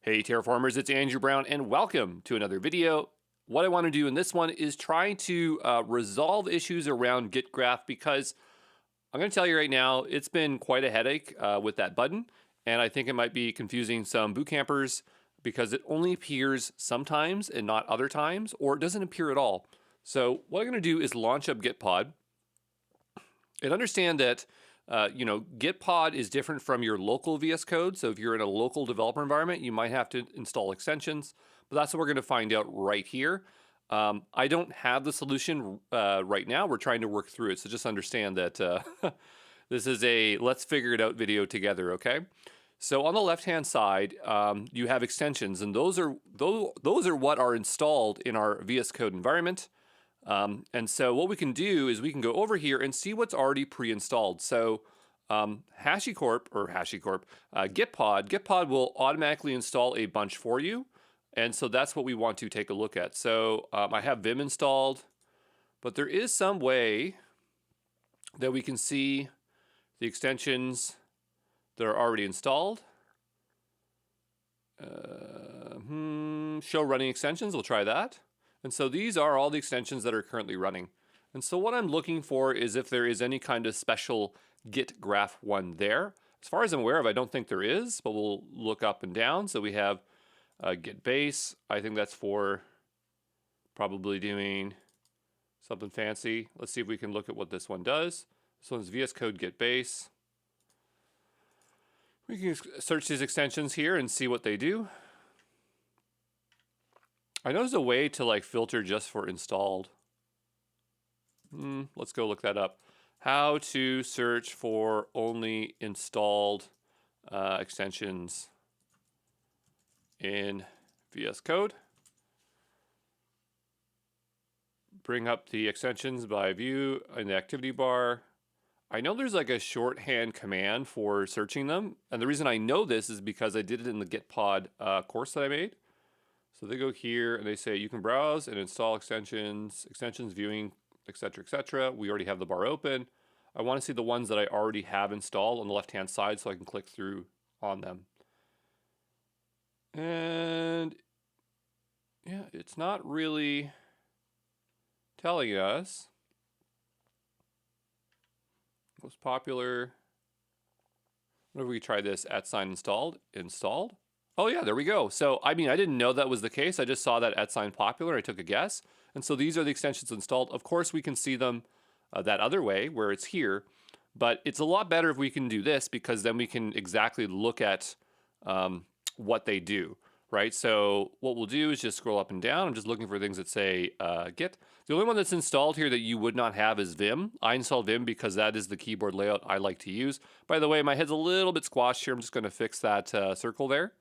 Hey Terraformers, it's Andrew Brown and welcome to another video. What I want to do in this one is try to resolve issues around Git graph because I'm going to tell you right now, it's been quite a headache with that button, and I think it might be confusing some boot campers because it only appears sometimes and not other times, or it doesn't appear at all. So what I'm going to do is launch up Gitpod and understand that Gitpod is different from your local VS Code. So if you're in a local developer environment, you might have to install extensions, but that's what we're going to find out right here. I don't have the solution right now. We're trying to work through it. So just understand that this is a let's figure it out video together, okay? So on the left-hand side, you have extensions, and those are what are installed in our VS Code environment. And so what we can do is we can go over here and see what's already pre-installed. So Gitpod will automatically install a bunch for you. And so that's what we want to take a look at. So I have Vim installed, but there is some way that we can see the extensions that are already installed. Show running extensions, we'll try that. And so these are all the extensions that are currently running. And so what I'm looking for is if there is any kind of special Git graph one there. As far as I'm aware of, I don't think there is, but we'll look up and down. So we have Git base. I think that's for probably doing something fancy. Let's see if we can look at what this one does. This one's VS Code Git base. We can search these extensions here and see what they do. I know there's a way to like filter just for installed. Let's go look that up. How to search for only installed extensions in VS Code. Bring up the extensions by view in the activity bar. I know there's like a shorthand command for searching them. And the reason I know this is because I did it in the Gitpod course that I made. So they go here and they say you can browse and install extensions viewing, etc., etc. We already have the bar open. I want to see the ones that I already have installed on the left-hand side so I can click through on them. And yeah, it's not really telling us. Most popular. What if we try this @installed? Oh yeah, there we go. So, I mean, I didn't know that was the case. I just saw that @popular. I took a guess. And so these are the extensions installed. Of course, we can see them that other way where it's here. But it's a lot better if we can do this because then we can exactly look at what they do, right? So what we'll do is just scroll up and down. I'm just looking for things that say Git. The only one that's installed here that you would not have is Vim. I installed Vim because that is the keyboard layout I like to use. By the way, my head's a little bit squashed here. I'm just going to fix that circle there.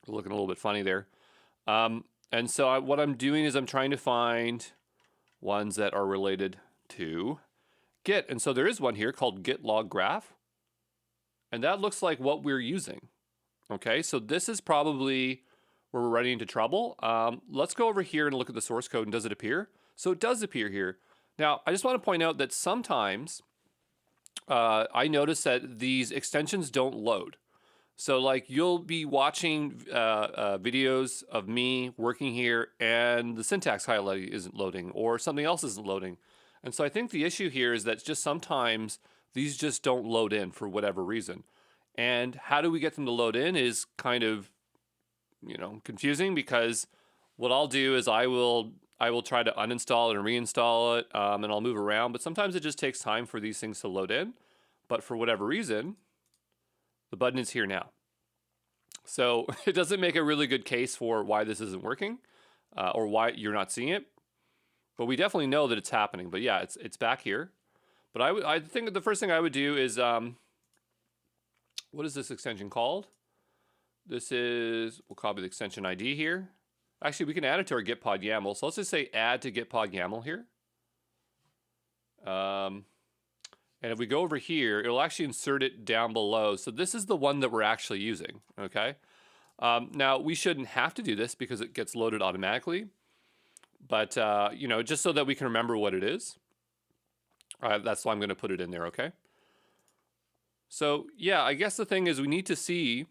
Looking a little bit funny there. And so what I'm doing is I'm trying to find ones that are related to Git. And so there is one here called Git log graph. And that looks like what we're using. Okay, so this is probably where we're running into trouble. Let's go over here and look at the source code and does it appear? So it does appear here. Now, I just want to point out that sometimes I notice that these extensions don't load. So like you'll be watching videos of me working here and the syntax highlight isn't loading or something else isn't loading. And so I think the issue here is that just sometimes these just don't load in for whatever reason. And how do we get them to load in is kind of, confusing because what I'll do is I will try to uninstall it and reinstall it and I'll move around. But sometimes it just takes time for these things to load in. But for whatever reason, the button is here now. So it doesn't make a really good case for why this isn't working or why you're not seeing it. But we definitely know that it's happening. But yeah, it's back here. But I think the first thing I would do is, what is this extension called? This is, we'll copy the extension ID here. Actually, we can add it to our Gitpod YAML. So let's just say add to Gitpod YAML here. And if we go over here, it'll actually insert it down below. So this is the one that we're actually using, okay? Now, we shouldn't have to do this because it gets loaded automatically. But, just so that we can remember what it is. That's why I'm going to put it in there, okay? So, yeah, I guess the thing is we need to see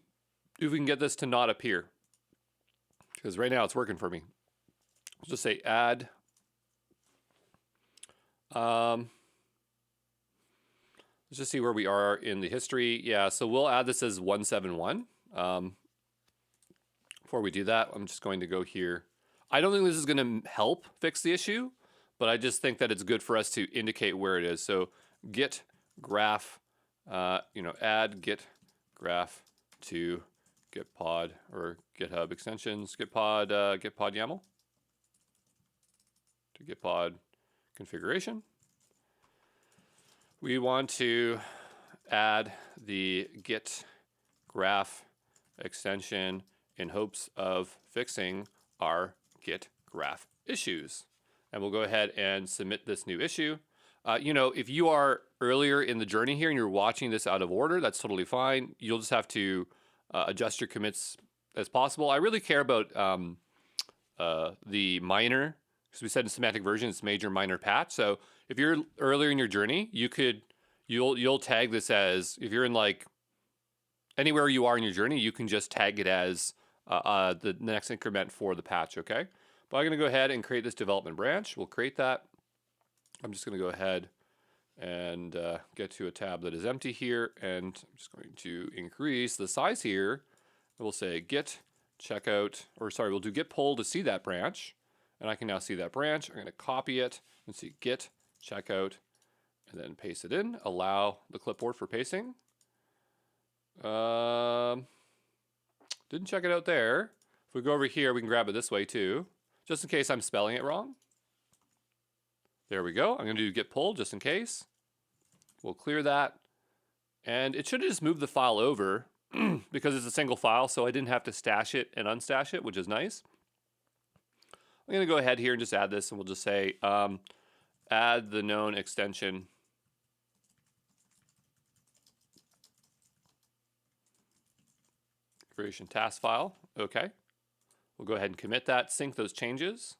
if we can get this to not appear, because right now it's working for me. Let's just say add. Let's just see where we are in the history. Yeah, so we'll add this as 171. Before we do that, I'm just going to go here. I don't think this is going to help fix the issue, but I just think that it's good for us to indicate where it is. So git graph, add git graph to gitpod or GitHub extensions, gitpod YAML to gitpod configuration. We want to add the git graph extension in hopes of fixing our git graph issues. And we'll go ahead and submit this new issue. If you are earlier in the journey here and you're watching this out of order, that's totally fine. You'll just have to adjust your commits as possible. I really care about the minor, because we said in semantic version it's major, minor, patch. So if you're earlier in your journey, you'll tag this as, if you're in like anywhere you are in your journey, you can just tag it as the next increment for the patch, okay? But I'm going to go ahead and create this development branch. We'll create that. I'm just going to go ahead and get to a tab that is empty here, and I'm just going to increase the size here. We'll say git checkout, we'll do git pull to see that branch, and I can now see that branch. I'm going to copy it and see git checkout, and then paste it in. Allow the clipboard for pasting. Didn't check it out there. If we go over here, we can grab it this way too, just in case I'm spelling it wrong. There we go. I'm going to do git pull just in case. We'll clear that. And it should have just moved the file over because it's a single file, so I didn't have to stash it and unstash it, which is nice. I'm going to go ahead here and just add this, and we'll just say add the known extension configuration task file. Okay. We'll go ahead and commit that, sync those changes.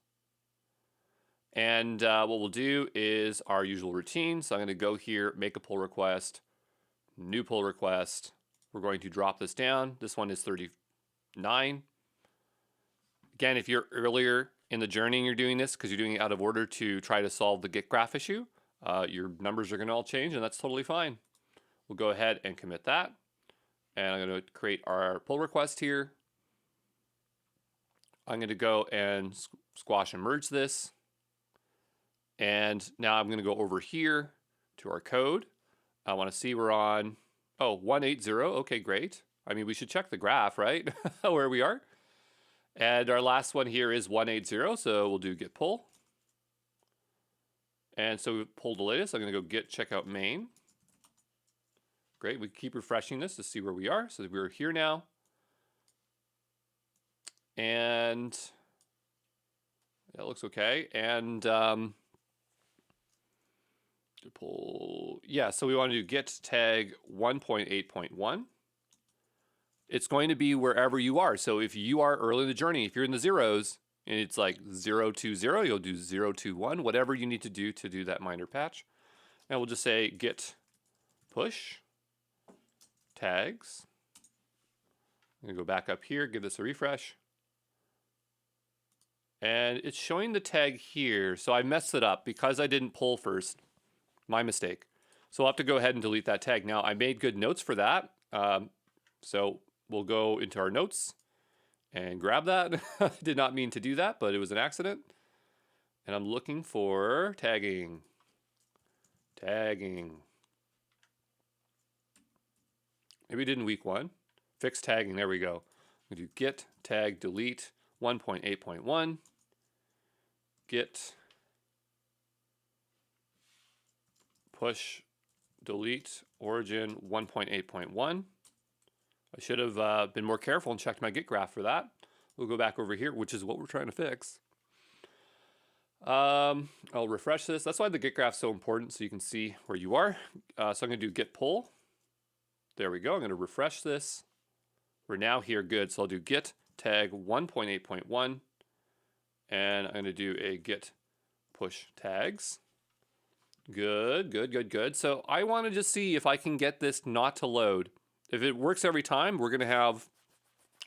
And what we'll do is our usual routine. So I'm going to go here, make a pull request, new pull request. We're going to drop this down. This one is 39. Again, if you're earlier in the journey and you're doing this because you're doing it out of order to try to solve the git graph issue, your numbers are going to all change, and that's totally fine. We'll go ahead and commit that. And I'm going to create our pull request here. I'm going to go and squash and merge this. And now I'm going to go over here to our code. I want to see we're on, 180. Okay, great. I mean, we should check the graph, right? Where we are. And our last one here is 180, so we'll do git pull. And so we pulled the latest. I'm going to go git checkout main. Great, we keep refreshing this to see where we are. So we're here now. And that looks okay. And pull, yeah, so we want to do git tag 1.8.1. It's going to be wherever you are. So if you are early in the journey, if you're in the zeros and it's like 020, you'll do 021, whatever you need to do that minor patch. And we'll just say git push tags. I'm going to go back up here, give this a refresh. And it's showing the tag here. So I messed it up because I didn't pull first. My mistake. So I'll have to go ahead and delete that tag. Now, I made good notes for that. So we'll go into our notes and grab that. I did not mean to do that, but it was an accident. And I'm looking for tagging. Tagging. Maybe we did in week 1. Fix tagging. There we go. We do git tag delete 1.8.1. Git push delete origin 1.8.1. I should have been more careful and checked my git graph for that. We'll go back over here, which is what we're trying to fix. I'll refresh this. That's why the git graph is so important, so you can see where you are. So I'm going to do git pull. There we go. I'm going to refresh this. We're now here good. So I'll do git tag 1.8.1. And I'm going to do a git push tags. Good, good, good, good. So I want to just see if I can get this not to load. If it works every time, we're going to have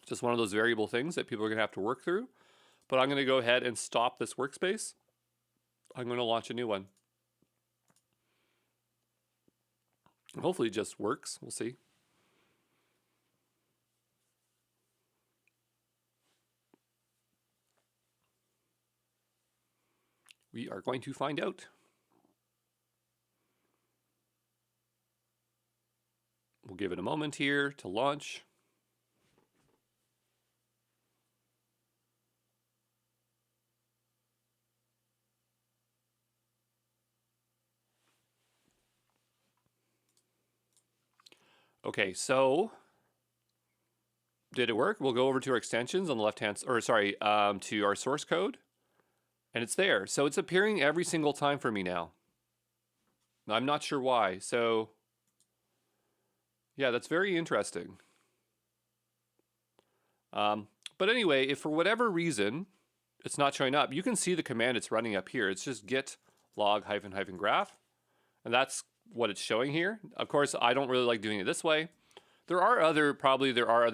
Just one of those variable things that people are going to have to work through. But I'm going to go ahead and stop this workspace. I'm going to launch a new one. Hopefully it just works. We'll see. We are going to find out. We'll give it a moment here to launch. Okay, so did it work? We'll go over to our extensions on the left hand, or sorry, to our source code, and it's there. So it's appearing every single time for me now. I'm not sure why. So yeah, that's very interesting. But anyway, if for whatever reason it's not showing up, you can see the command it's running up here. It's just git log -- graph, and that's what it's showing here. Of course, I don't really like doing it this way. There are other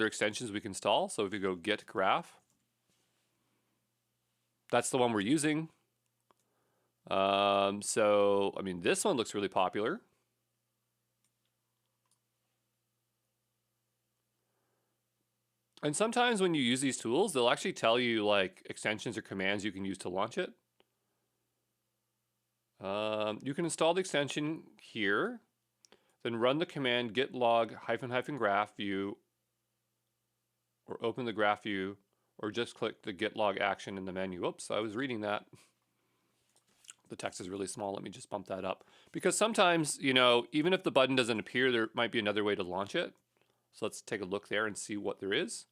extensions we can install. So if you go git graph, that's the one we're using. So I mean, this one looks really popular. And sometimes when you use these tools, they'll actually tell you like extensions or commands you can use to launch it. You can install the extension here, then run the command git log -- graph view, or open the graph view, or just click the git log action in the menu. Oops, I was reading that. The text is really small. Let me just bump that up. Because sometimes, you know, even if the button doesn't appear, there might be another way to launch it. So let's take a look there and see what there is.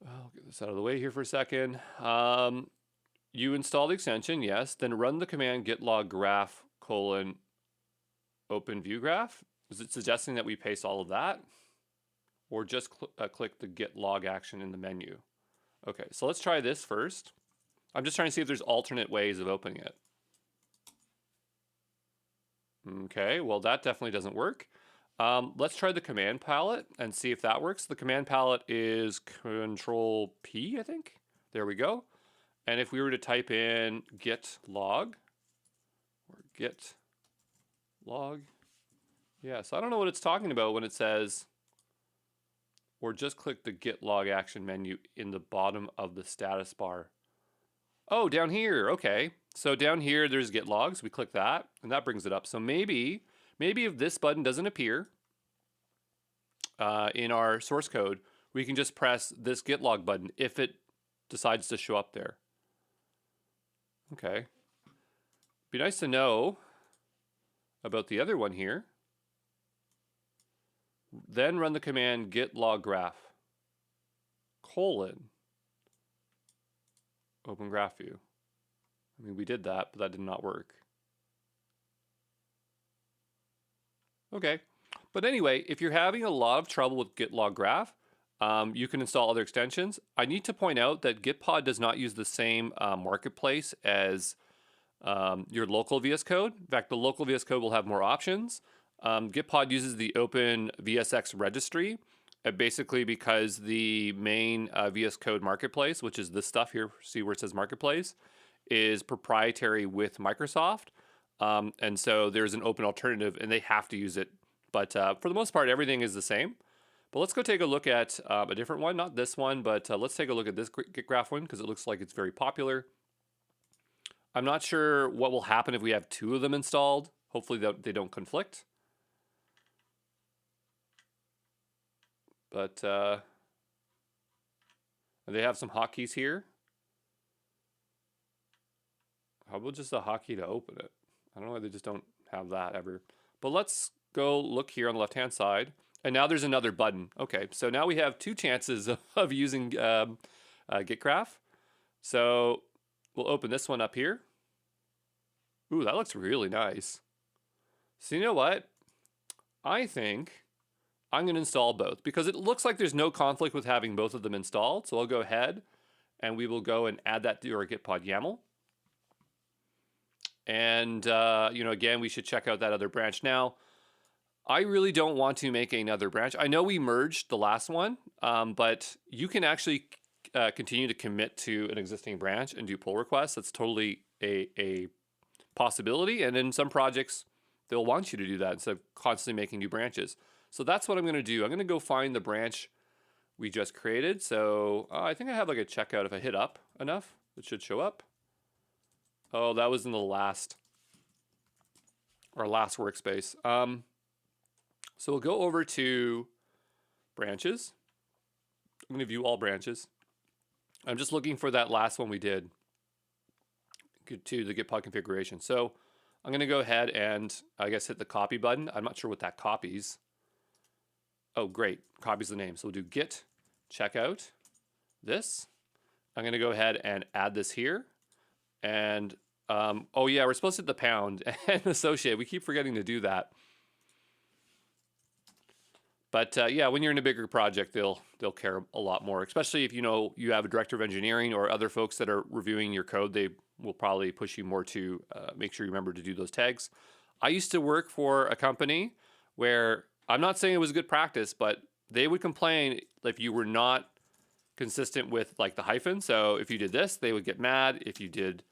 I'll get this out of the way here for a second. You install the extension, yes, then run the command git log graph -- open view graph. Is it suggesting that we paste all of that? Or just click the git log action in the menu? Okay, so let's try this first. I'm just trying to see if there's alternate ways of opening it. Okay, well that definitely doesn't work. Let's try the command palette and see if that works. The command palette is Control P, I think. There we go. And if we were to type in git log, or git log, yeah, so I don't know what it's talking about when it says, or just click the git log action menu in the bottom of the status bar. Oh, down here, okay. So down here, there's git logs. We click that, and that brings it up. So maybe if this button doesn't appear in our source code, we can just press this git log button if it decides to show up there. Okay. Be nice to know about the other one here. Then run the command git log graph -- open graph view. I mean, we did that, but that did not work. Okay. But anyway, if you're having a lot of trouble with git log graph, you can install other extensions. I need to point out that Gitpod does not use the same marketplace as your local VS Code. In fact, the local VS Code will have more options. Gitpod uses the Open VSX registry, basically because the main VS Code marketplace, which is this stuff here, see where it says marketplace, is proprietary with Microsoft. And so there's an open alternative and they have to use it. But for the most part, everything is the same. But let's go take a look at a different one, not this one, but let's take a look at this git graph one because it looks like it's very popular. I'm not sure what will happen if we have two of them installed. Hopefully they don't conflict. But they have some hotkeys here. How about just a hotkey to open it? I don't know why they just don't have that ever. But let's go look here on the left-hand side. And now there's another button. Okay, so now we have two chances of using git graph. So we'll open this one up here. Ooh, that looks really nice. So you know what? I think I'm going to install both because it looks like there's no conflict with having both of them installed. So I'll go ahead and we will go and add that to our Gitpod YAML. And, you know, again, we should check out that other branch. Now, I really don't want to make another branch. I know we merged the last one, but you can actually continue to commit to an existing branch and do pull requests. That's totally a possibility. And in some projects, they'll want you to do that instead of constantly making new branches. So that's what I'm going to do. I'm going to go find the branch we just created. So I think I have like a checkout. If I hit up enough, it should show up. Oh, that was in the last workspace. So we'll go over to branches. I'm going to view all branches. I'm just looking for that last one we did to the Git pod configuration. So I'm going to go ahead and I guess hit the copy button. I'm not sure what that copies. Oh, great. Copies the name. So we'll do git checkout this. I'm going to go ahead and add this here. And oh yeah, we're supposed to hit the pound and associate. We keep forgetting to do that. But yeah, when you're in a bigger project, they'll care a lot more, especially if you have a director of engineering or other folks that are reviewing your code. They will probably push you more to make sure you remember to do those tags. I used to work for a company where I'm not saying it was good practice, but they would complain if you were not consistent with like the hyphen. So if you did this, they would get mad. If you did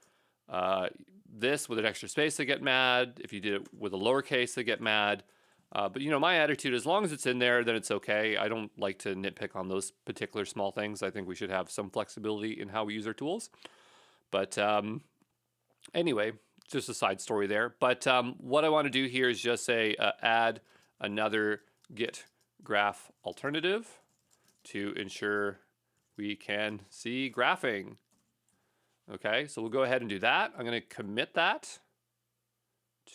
this with an extra space, they get mad. If you did it with a lowercase, they get mad. But my attitude, as long as it's in there, then it's okay. I don't like to nitpick on those particular small things. I think we should have some flexibility in how we use our tools. But anyway, just a side story there. But what I want to do here is just say add another Git graph alternative to ensure we can see graphing. Okay, so we'll go ahead and do that. I'm going to commit that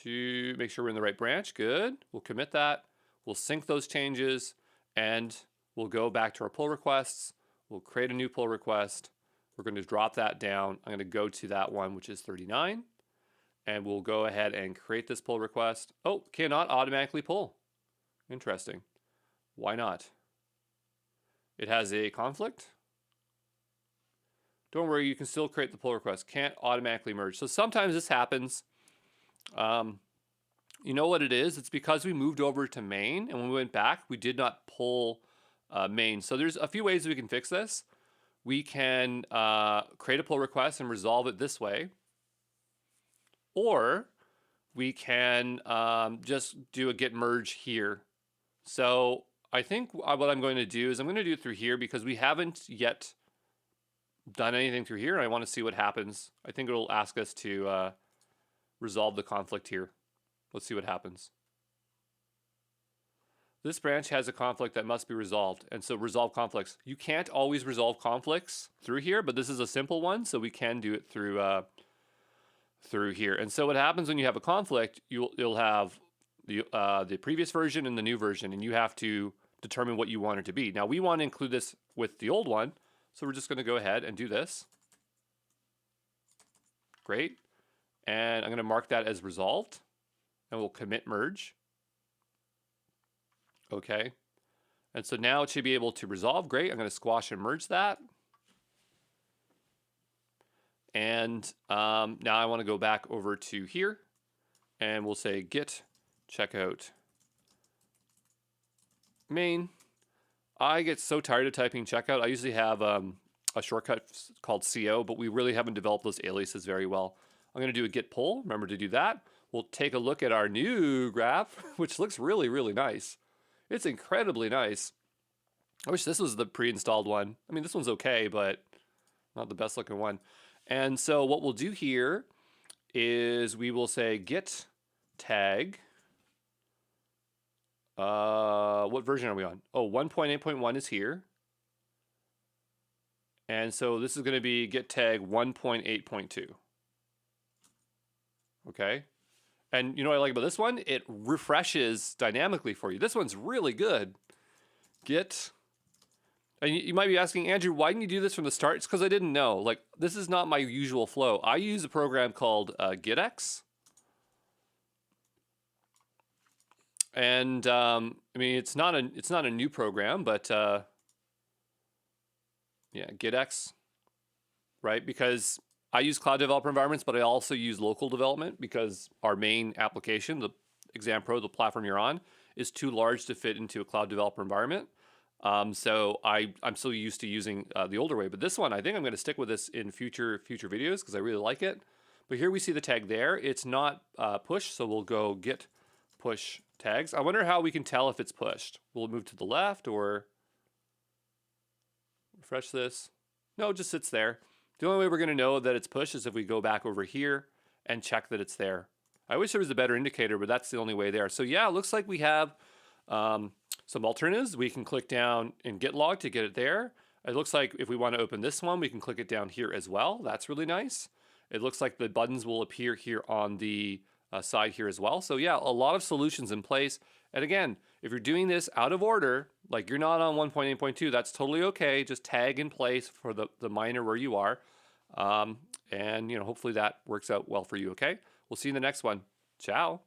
to make sure we're in the right branch. Good. We'll commit that. We'll sync those changes, and we'll go back to our pull requests. We'll create a new pull request. We're going to drop that down. I'm going to go to that one, which is 39, and we'll go ahead and create this pull request. Oh, cannot automatically pull. Interesting. Why not? It has a conflict. Don't worry, you can still create the pull request. Can't automatically merge. So sometimes this happens. You know what it is? It's because we moved over to main, and when we went back, we did not pull main. So there's a few ways we can fix this. We can create a pull request and resolve it this way. Or we can just do a git merge here. So I think what I'm going to do is I'm going to do it through here because we haven't yet done anything through here. And I want to see what happens. I think it'll ask us to resolve the conflict here. Let's see what happens. This branch has a conflict that must be resolved. And so resolve conflicts. You can't always resolve conflicts through here, but this is a simple one. So we can do it through here. And so what happens when you have a conflict, you'll have the previous version and the new version, and you have to determine what you want it to be. Now we want to include this with the old one. So we're just going to go ahead and do this. Great. And I'm going to mark that as resolved, and we'll commit merge. Okay. And so now it should be able to resolve. Great. I'm going to squash and merge that. And now I want to go back over to here, and we'll say git checkout main. I get so tired of typing checkout. I usually have a shortcut called CO, but we really haven't developed those aliases very well. I'm going to do a git pull. Remember to do that. We'll take a look at our new graph, which looks really, really nice. It's incredibly nice. I wish this was the pre-installed one. I mean, this one's okay, but not the best looking one. And so what we'll do here is we will say git tag. What version are we on? Oh, 1.8.1 is here. And so this is going to be git tag 1.8.2. Okay. And you know what I like about this one? It refreshes dynamically for you. This one's really good. Git. And you might be asking, Andrew, why didn't you do this from the start? It's because I didn't know. Like, this is not my usual flow. I use a program called GitX. And I mean, it's not a new program, but yeah, GitX, right? Because I use cloud developer environments, but I also use local development because our main application, the Exam Pro, the platform you're on, is too large to fit into a cloud developer environment. So I'm still used to using the older way, but this one, I think I'm going to stick with this in future videos because I really like it. But here we see the tag there. It's not push, so we'll go git push tags. I wonder how we can tell if it's pushed. Will it move to the left or refresh this? No, it just sits there. The only way we're going to know that it's pushed is if we go back over here and check that it's there. I wish there was a better indicator, but that's the only way there. So yeah, it looks like we have some alternatives. We can click down in git log to get it there. It looks like if we want to open this one, we can click it down here as well. That's really nice. It looks like the buttons will appear here on the side here as well. So yeah, a lot of solutions in place. And again, if you're doing this out of order, like you're not on 1.8.2, that's totally okay. Just tag in place for the miner where you are. And hopefully that works out well for you, okay? We'll see you in the next one. Ciao.